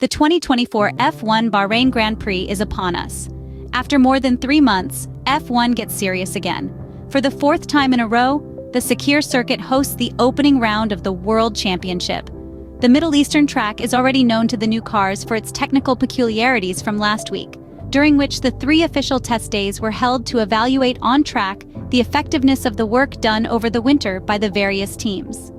The 2024 F1 Bahrain Grand Prix is upon us. After more than 3 months, F1 gets serious again. For the 4th time in a row, the Sakhir circuit hosts the opening round of the World Championship. The Middle Eastern track is already known to the new cars for its technical peculiarities from last week, during which the 3 official test days were held to evaluate on track the effectiveness of the work done over the winter by the various teams.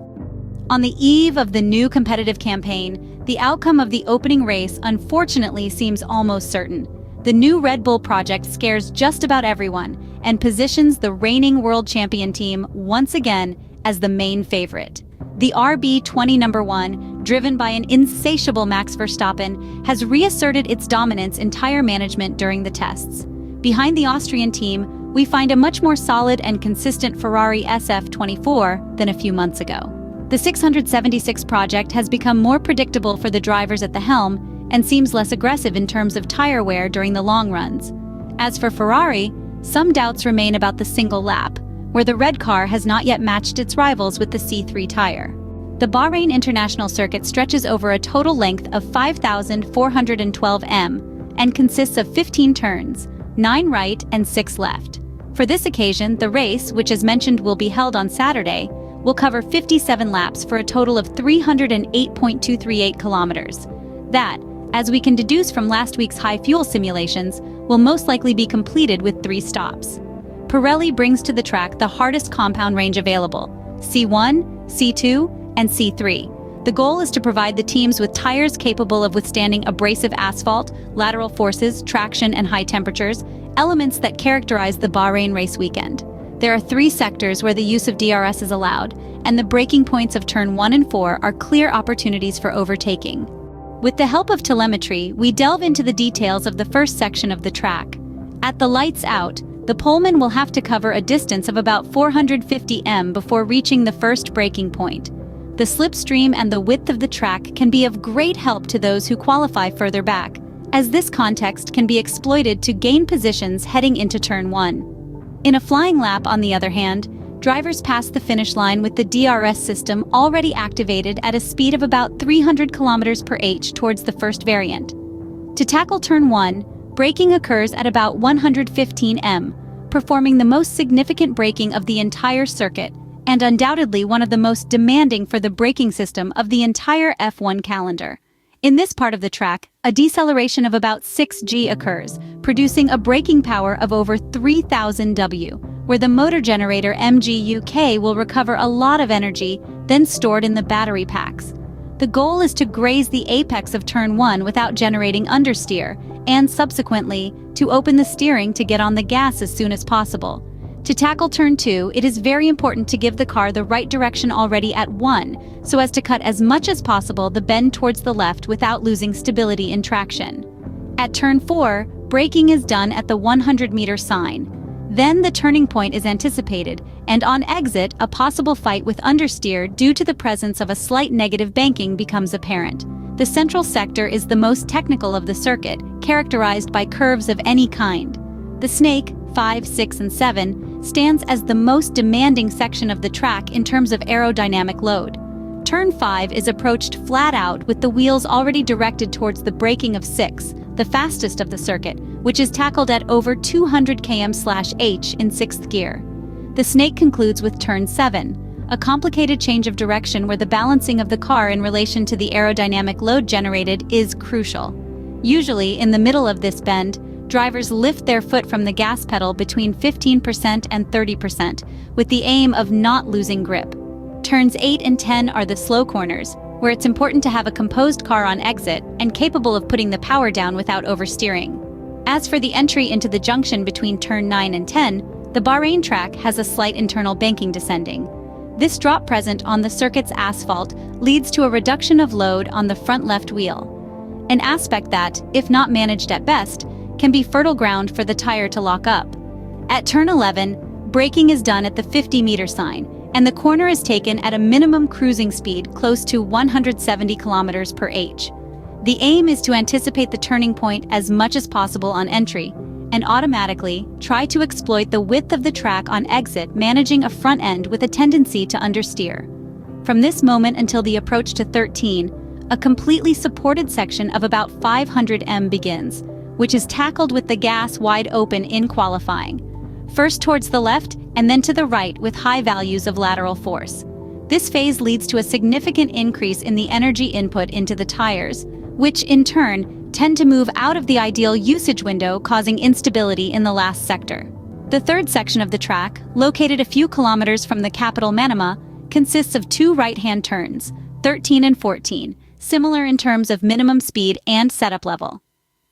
On the eve of the new competitive campaign, the outcome of the opening race unfortunately seems almost certain. The new Red Bull project scares just about everyone and positions the reigning world champion team once again as the main favorite. The RB20 number 1, driven by an insatiable Max Verstappen, has reasserted its dominance in tire management during the tests. Behind the Austrian team, we find a much more solid and consistent Ferrari SF24 than a few months ago. The 676 project has become more predictable for the drivers at the helm and seems less aggressive in terms of tire wear during the long runs. As for Ferrari, some doubts remain about the single lap, where the red car has not yet matched its rivals with the C3 tire. The Bahrain International Circuit stretches over a total length of 5,412 m and consists of 15 turns, 9 right and 6 left. For this occasion, the race, which as mentioned will be held on Saturday, will cover 57 laps for a total of 308.238 kilometers. That, as we can deduce from last week's high fuel simulations, will most likely be completed with 3 stops. Pirelli brings to the track the hardest compound range available, C1, C2, and C3. The goal is to provide the teams with tires capable of withstanding abrasive asphalt, lateral forces, traction, and high temperatures, elements that characterize the Bahrain race weekend. There are 3 sectors where the use of DRS is allowed, and the braking points of turn 1 and 4 are clear opportunities for overtaking. With the help of telemetry, we delve into the details of the first section of the track. At the lights out, the poleman will have to cover a distance of about 450 m before reaching the first braking point. The slipstream and the width of the track can be of great help to those who qualify further back, as this context can be exploited to gain positions heading into turn 1. In a flying lap, on the other hand, drivers pass the finish line with the DRS system already activated at a speed of about 300 km/h towards the first variant. To tackle turn 1, braking occurs at about 115 m, performing the most significant braking of the entire circuit, and undoubtedly one of the most demanding for the braking system of the entire F1 calendar. In this part of the track, a deceleration of about 6 G occurs, producing a braking power of over 3,000 W, where the motor generator MGUK will recover a lot of energy, then stored in the battery packs. The goal is to graze the apex of turn 1 without generating understeer, and subsequently, to open the steering to get on the gas as soon as possible. To tackle turn 2, it is very important to give the car the right direction already at 1, so as to cut as much as possible the bend towards the left without losing stability in traction. At turn 4, braking is done at the 100-meter sign. Then the turning point is anticipated, and on exit, a possible fight with understeer due to the presence of a slight negative banking becomes apparent. The central sector is the most technical of the circuit, characterized by curves of any kind. The snake, 5, 6, and 7, stands as the most demanding section of the track in terms of aerodynamic load. Turn 5 is approached flat out with the wheels already directed towards the braking of 6, the fastest of the circuit, which is tackled at over 200 km/h in 6th gear. The snake concludes with turn 7, a complicated change of direction where the balancing of the car in relation to the aerodynamic load generated is crucial. Usually, in the middle of this bend, drivers lift their foot from the gas pedal between 15% and 30%, with the aim of not losing grip. Turns 8 and 10 are the slow corners, where it's important to have a composed car on exit and capable of putting the power down without oversteering. As for the entry into the junction between turn 9 and 10, the Bahrain track has a slight internal banking descending. This drop present on the circuit's asphalt leads to a reduction of load on the front left wheel, an aspect that, if not managed at best, can be fertile ground for the tire to lock up. At turn 11, braking is done at the 50-meter sign, and the corner is taken at a minimum cruising speed close to 170 km/h. The aim is to anticipate the turning point as much as possible on entry, and automatically try to exploit the width of the track on exit, managing a front end with a tendency to understeer. From this moment until the approach to 13, a completely supported section of about 500 m begins, which is tackled with the gas wide open in qualifying. First towards the left and then to the right with high values of lateral force. This phase leads to a significant increase in the energy input into the tires, which in turn tend to move out of the ideal usage window, causing instability in the last sector. The third section of the track, located a few kilometers from the capital Manama, consists of two right-hand turns, 13 and 14, similar in terms of minimum speed and setup level.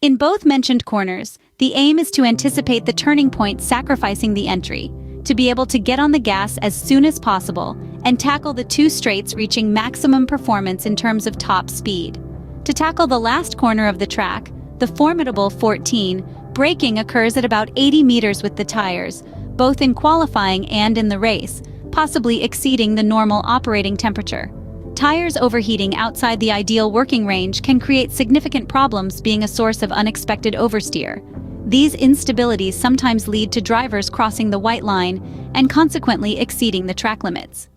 In both mentioned corners, the aim is to anticipate the turning point, sacrificing the entry, to be able to get on the gas as soon as possible and tackle the two straights, reaching maximum performance in terms of top speed. To tackle the last corner of the track, the formidable 14, braking occurs at about 80 meters with the tires, both in qualifying and in the race, possibly exceeding the normal operating temperature. Tires overheating outside the ideal working range can create significant problems, being a source of unexpected oversteer. These instabilities sometimes lead to drivers crossing the white line and consequently exceeding the track limits.